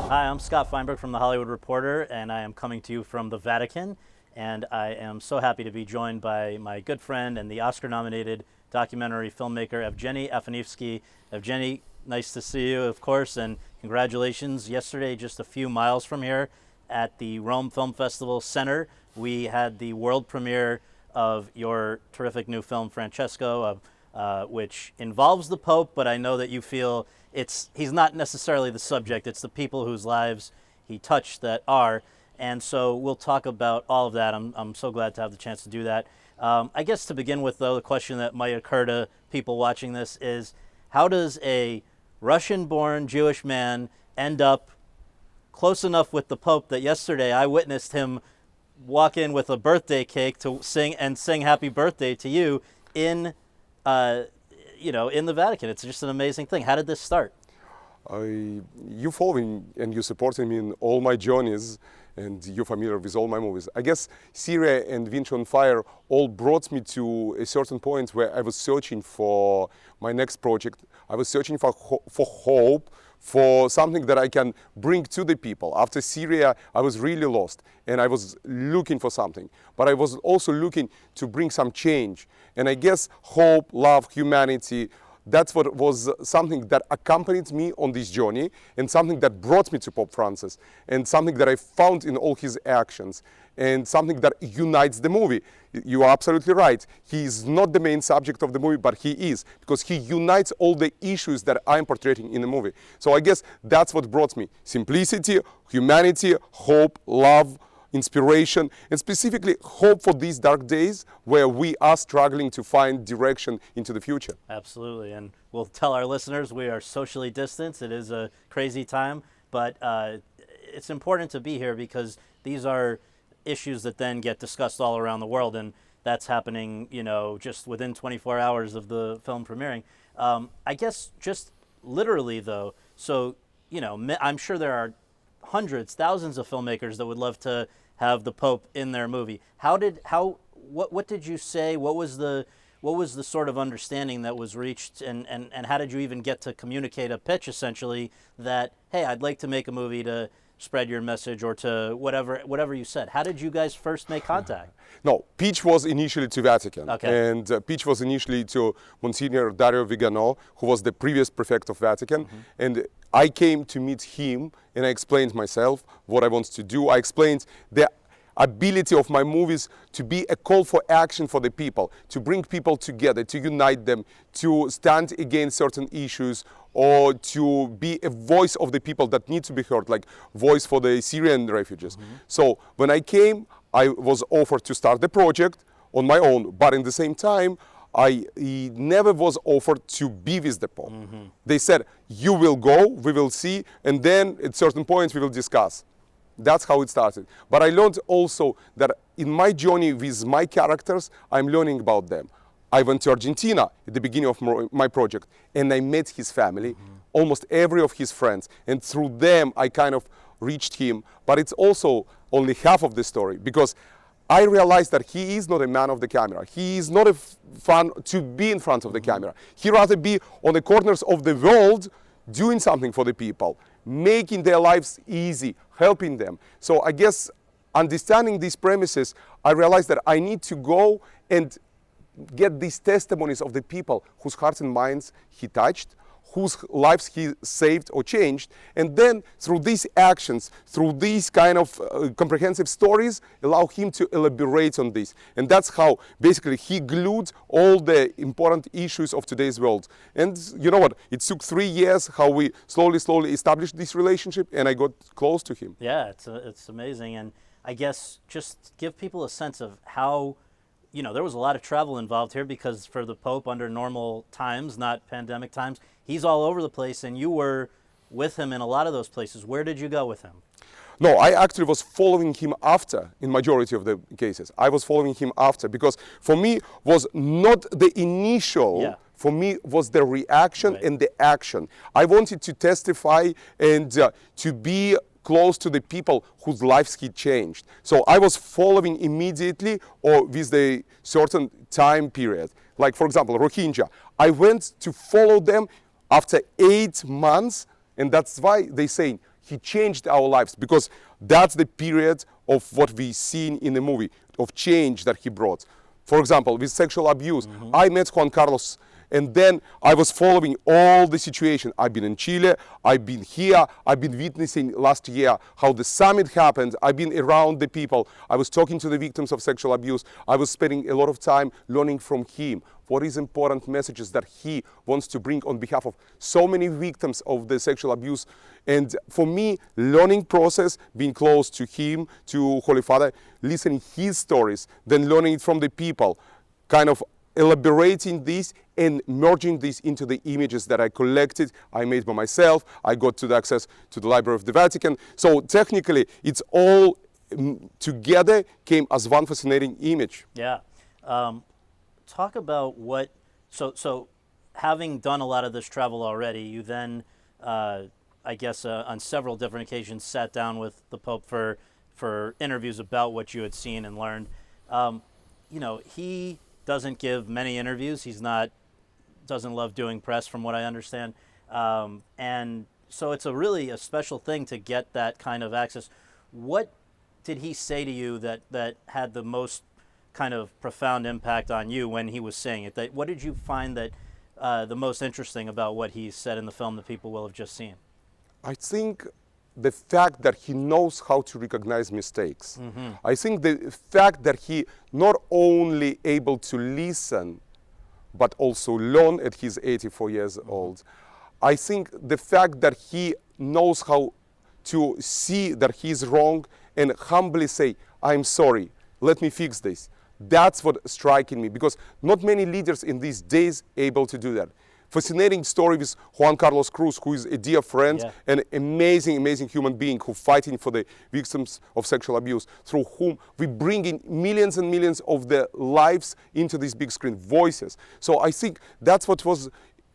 Hi, I'm Scott Feinberg from The Hollywood Reporter, and I am coming to you from the Vatican. And I am so happy to be joined by my good friend and the Oscar-nominated documentary filmmaker, Evgeny Afineevsky. Evgeny, nice to see you, of course, and congratulations. Yesterday, just a few miles from here at the Rome Film Festival Center, we had the world premiere of your terrific new film, Francesco, which involves the Pope, but I know that you feel he's not necessarily the subject, it's the people whose lives he touched that are. And so we'll talk about all of that. I'm so glad to have the chance to do that. I guess to begin with, though, the question that might occur to people watching this is, how does a Russian-born Jewish man end up close enough with the Pope that yesterday I witnessed him walk in with a birthday cake to sing happy birthday to you in the Vatican? It's just an amazing thing. How did this start? You following and you supporting me in all my journeys, and you're familiar with all my movies. I guess Syria and Winter on Fire all brought me to a certain point where I was searching for my next project. I was searching for hope, for something that I can bring to the people. After Syria, I was really lost and I was looking for something. But I was also looking to bring some change. And I guess hope, love, humanity, that's what was something that accompanied me on this journey, and something that brought me to Pope Francis, and something that I found in all his actions, and something that unites the movie. You are absolutely right. He is not the main subject of the movie, but he is, because he unites all the issues that I'm portraying in the movie. So I guess that's what brought me. Simplicity, humanity, hope, love, inspiration, and specifically hope for these dark days where we are struggling to find direction into the future. Absolutely, and we'll tell our listeners we are socially distanced. It is a crazy time, but it's important to be here because these are issues that then get discussed all around the world, and that's happening, just within 24 hours of the film premiering. I guess just literally, though, so, I'm sure there are hundreds, thousands of filmmakers that would love to have the Pope in their movie. What did you say? What was the sort of understanding that was reached, and how did you even get to communicate a pitch, essentially, that, hey, I'd like to make a movie to spread your message, or to whatever you said? How did you guys first make contact? No, pitch was initially to Vatican, okay. And pitch was initially to Monsignor Dario Vigano, who was the previous prefect of Vatican, and I came to meet him, and I explained myself, what I want to do. I explained the ability of my movies to be a call for action for the people, to bring people together, to unite them, to stand against certain issues, or to be a voice of the people that need to be heard, like voice for the Syrian refugees. So when I came, I was offered to start the project on my own, but in the same time, I never was offered to be with the Pope. They said, you will go, we will see, and then at certain points we will discuss. That's how it started. But I learned also that in my journey with my characters, I'm learning about them. I went to Argentina at the beginning of my project, and I met his family, almost every of his friends, and through them I kind of reached him. But it's also only half of the story, because I realized that he is not a man of the camera. He is not a fan to be in front of the camera. He rather be on the corners of the world doing something for the people, making their lives easy, helping them. So I guess understanding these premises, I realized that I need to go and get these testimonies of the people whose hearts and minds he touched, whose lives he saved or changed, and then through these actions, through these kind of comprehensive stories, allow him to elaborate on this. And that's how basically he glued all the important issues of today's world. And you know what, it took 3 years how we slowly established this relationship, and I got close to him. Yeah, it's amazing. And I guess just give people a sense of how, there was a lot of travel involved here, because for the Pope, under normal times, not pandemic times, he's all over the place, and you were with him in a lot of those places. Where did you go with him? No, I actually was following him after, in majority of the cases. I was following him after, because for me was not the initial, for me was the reaction and the action. I wanted to testify and to be close to the people whose lives he changed. So I was following immediately or with a certain time period. Like, for example, Rohingya. I went to follow them after 8 months, and that's why they say he changed our lives, because that's the period of what we seen in the movie, of change that he brought. For example, with sexual abuse, I met Juan Carlos, and then I was following all the situation. I've been in Chile, I've been here, I've been witnessing last year how the summit happened. I've been around the people. I was talking to the victims of sexual abuse. I was spending a lot of time learning from him what is important messages that he wants to bring on behalf of so many victims of the sexual abuse. And for me, learning process, being close to him, to Holy Father, listening his stories, then learning it from the people, kind of elaborating this and merging this into the images that I collected, I made by myself. I got to the access to the Library of the Vatican. So technically, it's all together came as one fascinating image. Yeah. Talk about what, so having done a lot of this travel already, you then, I guess on several different occasions sat down with the Pope for interviews about what you had seen and learned. You know, he doesn't give many interviews. Doesn't love doing press, from what I understand. And so it's really a special thing to get that kind of access. What did he say to you that had the most kind of profound impact on you when he was saying it? What did you find that the most interesting about what he said in the film that people will have just seen? I think the fact that he knows how to recognize mistakes. I think the fact that he not only able to listen, but also learn at his 84 years old. I think the fact that he knows how to see that he's wrong and humbly say, I'm sorry, let me fix this. That's what striking me, because not many leaders in these days able to do that. Fascinating story with Juan Carlos Cruz, who is a dear friend, an amazing, amazing human being who fighting for the victims of sexual abuse, through whom we bring in millions and millions of their lives into this big screen, voices. So I think that's what was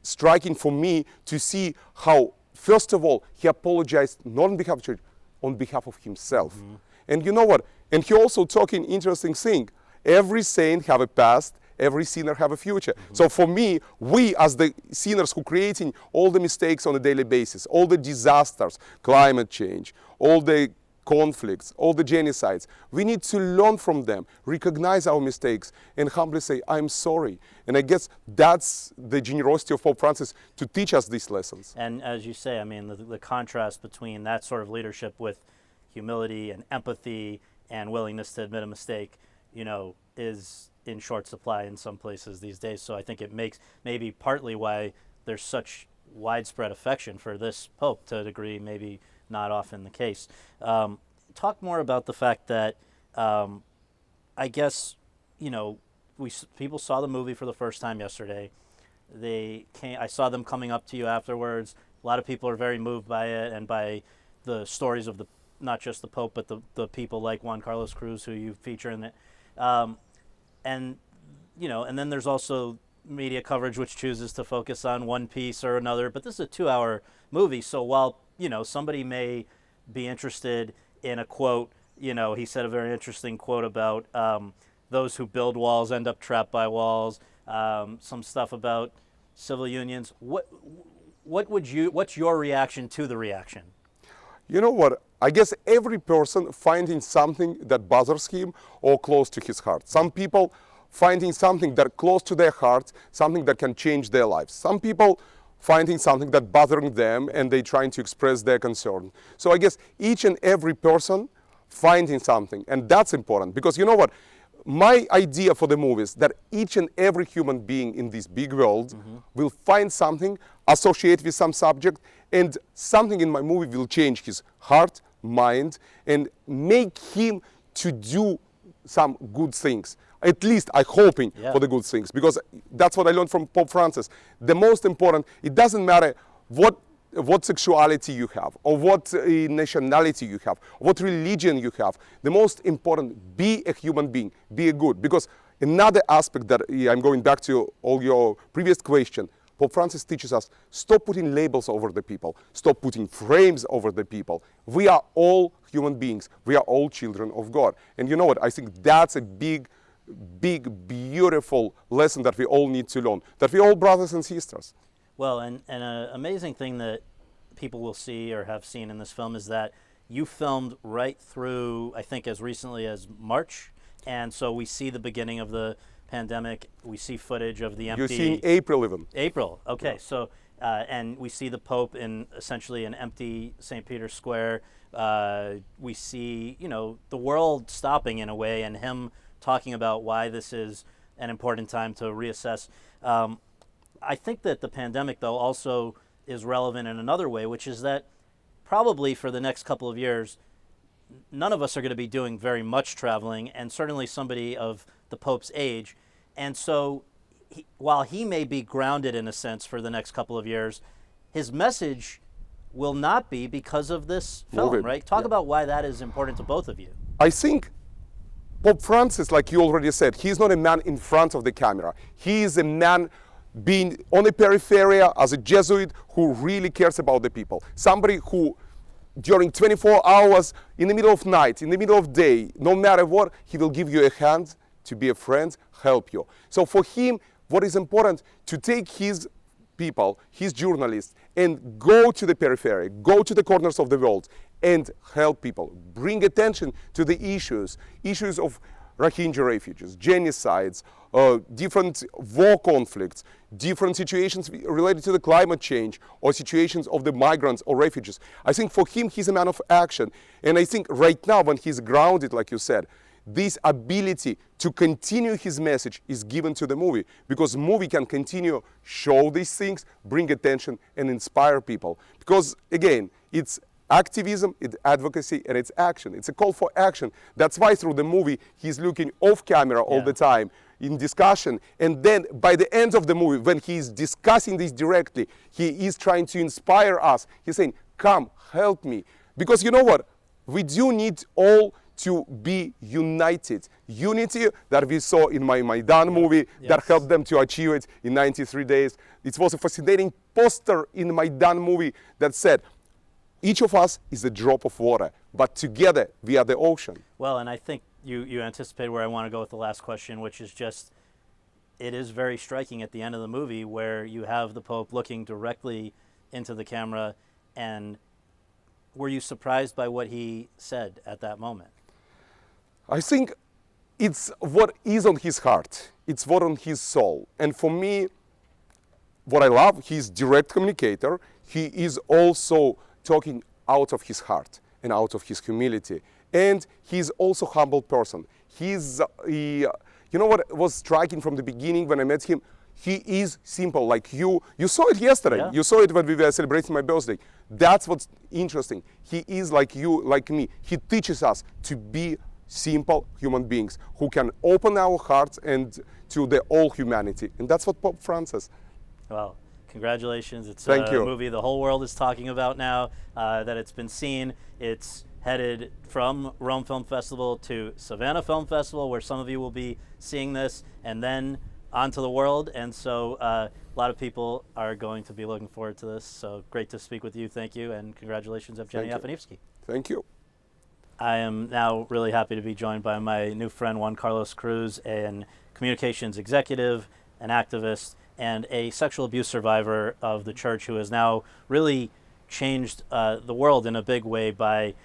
striking for me, to see how, first of all, he apologized not on behalf of the church, on behalf of himself. And you know what? And he also talking interesting thing. Every saint have a past, every sinner have a future. So for me, we as the sinners who creating all the mistakes on a daily basis, all the disasters, climate change, all the conflicts, all the genocides, we need to learn from them, recognize our mistakes, and humbly say, I'm sorry. And I guess that's the generosity of Pope Francis, to teach us these lessons. And as you say, I mean, the contrast between that sort of leadership with humility and empathy and willingness to admit a mistake, you know, is in short supply in some places these days. So I think it makes maybe partly why there's such widespread affection for this Pope, to a degree maybe not often the case. Talk more about the fact that I guess, you know, people saw the movie for the first time yesterday. I saw them coming up to you afterwards. A lot of people are very moved by it and by the stories of not just the Pope, but the people like Juan Carlos Cruz, who you feature in it. And you know, and then there's also media coverage which chooses to focus on one piece or another. But this is a 2-hour movie, so while, you know, somebody may be interested in a quote, you know, he said a very interesting quote about those who build walls end up trapped by walls. Some stuff about civil unions. What's your reaction to the reaction? You know what? I guess every person finding something that bothers him or close to his heart. Some people finding something that close to their heart, something that can change their lives. Some people finding something that bothering them and they trying to express their concern. So I guess each and every person finding something, and that's important, because you know what? My idea for the movie is that each and every human being in this big world will find something, associate with some subject, and something in my movie will change his heart, mind, and make him to do some good things. At least I'm hoping for the good things, because that's what I learned from Pope Francis. The most important, it doesn't matter what sexuality you have, or what nationality you have, what religion you have. The most important, be a human being, be a good. Because another aspect that I'm going back to all your previous question, Pope Francis teaches us, stop putting labels over the people, stop putting frames over the people. We are all human beings. We are all children of God. And you know what? I think that's a big, beautiful lesson that we all need to learn, that we all brothers and sisters. Well, and an amazing thing that people will see or have seen in this film is that you filmed right through, I think, as recently as March, and so we see the beginning of the pandemic. We see footage of the empty. You're seeing April even. April. Okay, Yeah. so and we see the Pope in essentially an empty St. Peter's Square. We see, the world stopping in a way, and him talking about why this is an important time to reassess. I think that the pandemic, though, also is relevant in another way, which is that probably for the next couple of years, none of us are going to be doing very much traveling, and certainly somebody of the Pope's age. And so while he may be grounded in a sense for the next couple of years, his message will not be because of this film, Moving. right? Talk about why that is important to both of you. I think Pope Francis, like you already said, he's not a man in front of the camera. He is a man being on the periphery as a Jesuit who really cares about the people. Somebody who, during 24 hours, in the middle of night, in the middle of day, no matter what, he will give you a hand to be a friend, help you. So for him, what is important, to take his people, his journalists, and go to the periphery, go to the corners of the world, and help people, bring attention to the issues of Rohingya refugees, genocides, different war conflicts, different situations related to the climate change, or situations of the migrants or refugees. I think for him, he's a man of action. And I think right now, when he's grounded, like you said, this ability to continue his message is given to the movie, because movie can continue show these things, bring attention, and inspire people. Because again, it's activism, it's advocacy, and it's action. It's a call for action. That's why through the movie, he's looking off camera all the time in discussion. And then by the end of the movie, when he's discussing this directly, he is trying to inspire us. He's saying, come, help me. Because you know what? We do need all to be united. Unity that we saw in my Maidan movie that helped them to achieve it in 93 days. It was a fascinating poster in the Maidan movie that said, each of us is a drop of water, but together we are the ocean. Well, and I think you anticipate where I want to go with the last question, which is just, it is very striking at the end of the movie where you have the Pope looking directly into the camera, and were you surprised by what he said at that moment? I think it's what is on his heart. It's what on his soul. And for me, what I love, he's direct communicator. He is also talking out of his heart and out of his humility. And he's also a humble person. You know what was striking from the beginning when I met him? He is simple, like you. You saw it yesterday. Yeah. You saw it when we were celebrating my birthday. That's what's interesting. He is like you, like me. He teaches us to be simple human beings who can open our hearts and to the all humanity. And that's what Pope Francis. Well, congratulations. It's Thank a you. movie the whole world is talking about now, that it's been seen. It's headed from Rome Film Festival to Savannah Film Festival, where some of you will be seeing this, and then onto the world. And so a lot of people are going to be looking forward to this. So great to speak with you. Thank you. And congratulations, Evgeny Afineevsky. Thank you. I am now really happy to be joined by my new friend, Juan Carlos Cruz, a communications executive, an activist, and a sexual abuse survivor of the church who has now really changed the world in a big way by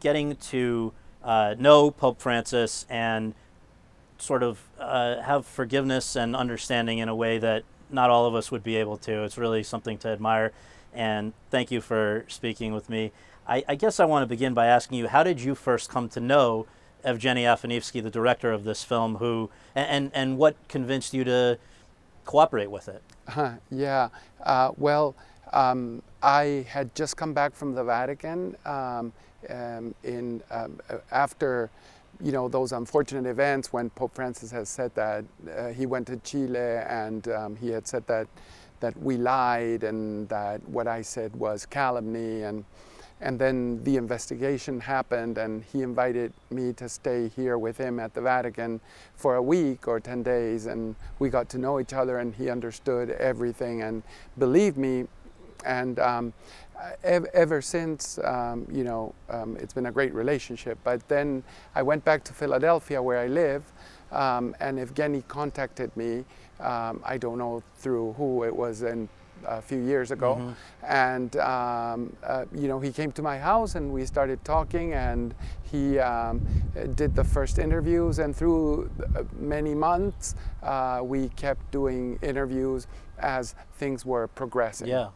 getting to know Pope Francis and sort of have forgiveness and understanding in a way that not all of us would be able to. It's really something to admire, and thank you for speaking with me. I guess I want to begin by asking you, how did you first come to know Evgeny Afineevsky, the director of this film, and what convinced you to cooperate with it? I had just come back from the Vatican after those unfortunate events when Pope Francis has said that he went to Chile and he had said that we lied and that what I said was calumny, and then the investigation happened and he invited me to stay here with him at the Vatican for a week or 10 days, and we got to know each other and he understood everything and believed me. And ever since, it's been a great relationship. But then I went back to Philadelphia where I live, and Evgeny contacted me. I don't know through who it was, and a few years ago, and you know, he came to my house and we started talking, and he did the first interviews, and through many months we kept doing interviews as things were progressing. Yeah.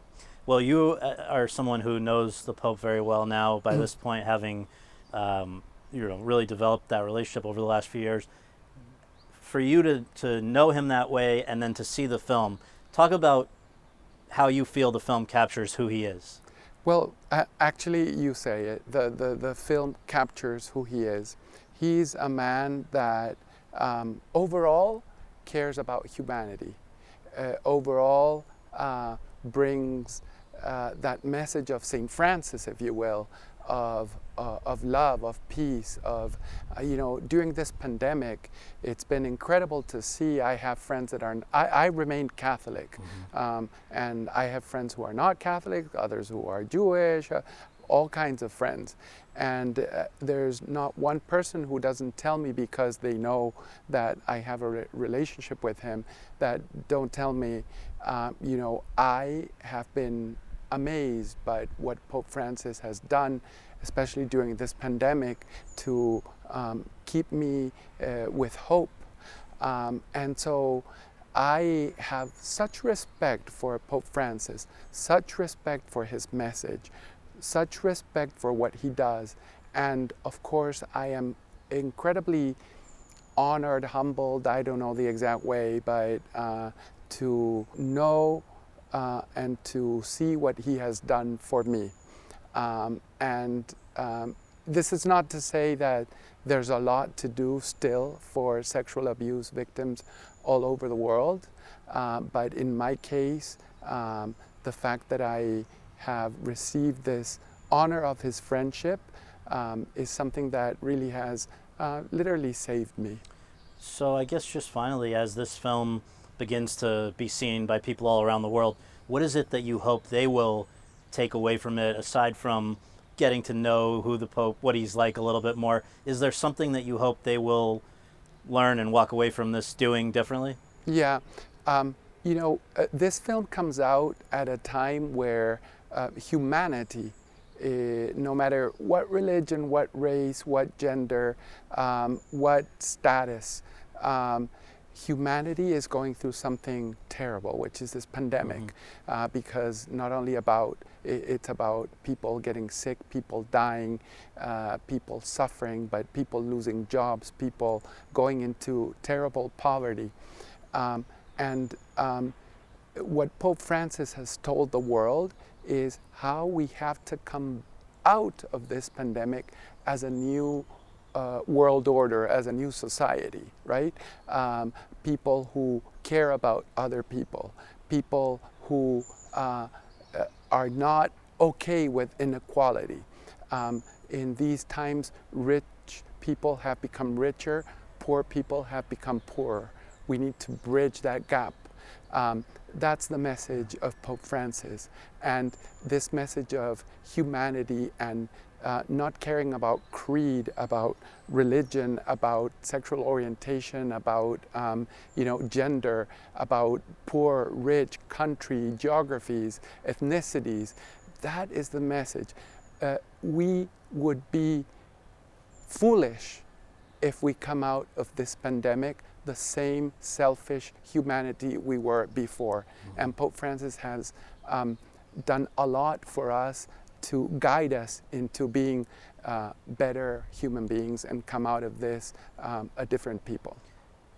Well, you are someone who knows the Pope very well now, by this point, having you know, really developed that relationship over the last few years. For you to know him that way and then to see the film, talk about how you feel the film captures who he is. Well, actually, you say it. The film captures who he is. He's a man that overall cares about humanity. Overall brings that message of St. Francis, if you will, of love, of peace, of, you know, during this pandemic, it's been incredible to see. I have friends that are, I remained Catholic, and I have friends who are not Catholic, others who are Jewish, all kinds of friends. And there's not one person who doesn't tell me, because they know that I have a relationship with him, that don't tell me, you know, I have been amazed by what Pope Francis has done, especially during this pandemic, to keep me with hope. And so I have such respect for Pope Francis, such respect for his message, such respect for what he does. And of course, I am incredibly honored, humbled, I don't know the exact way, but to know and to see what he has done for me. This is not to say that there's a lot to do still for sexual abuse victims all over the world, but in my case, the fact that I have received this honor of his friendship is something that really has literally saved me. So I guess just finally, as this film begins to be seen by people all around the world, what is it that you hope they will take away from it, aside from getting to know who the Pope, what he's like a little bit more? Is there something that you hope they will learn and walk away from this doing differently? Yeah, you know, this film comes out at a time where humanity, no matter what religion, what race, what gender, what status, humanity is going through something terrible, which is this pandemic, because not only it's about people getting sick, people dying, people suffering, but people losing jobs, people going into terrible poverty. What Pope Francis has told the world is how we have to come out of this pandemic as a new world order, as a new society, right? People who care about other people, people who are not okay with inequality. In these times, rich people have become richer, poor people have become poorer. We need to bridge that gap. That's the message of Pope Francis. And this message of humanity and not caring about creed, about religion, about sexual orientation, about you know, gender, about poor, rich, country, geographies, ethnicities. That is the message. We would be foolish if we come out of this pandemic the same selfish humanity we were before. And Pope Francis has done a lot for us to guide us into being better human beings and come out of this a different people.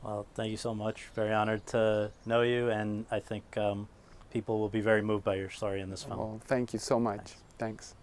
Well, thank you so much. Very honored to know you, and I think people will be very moved by your story in this film. Well, thank you so much. Thanks.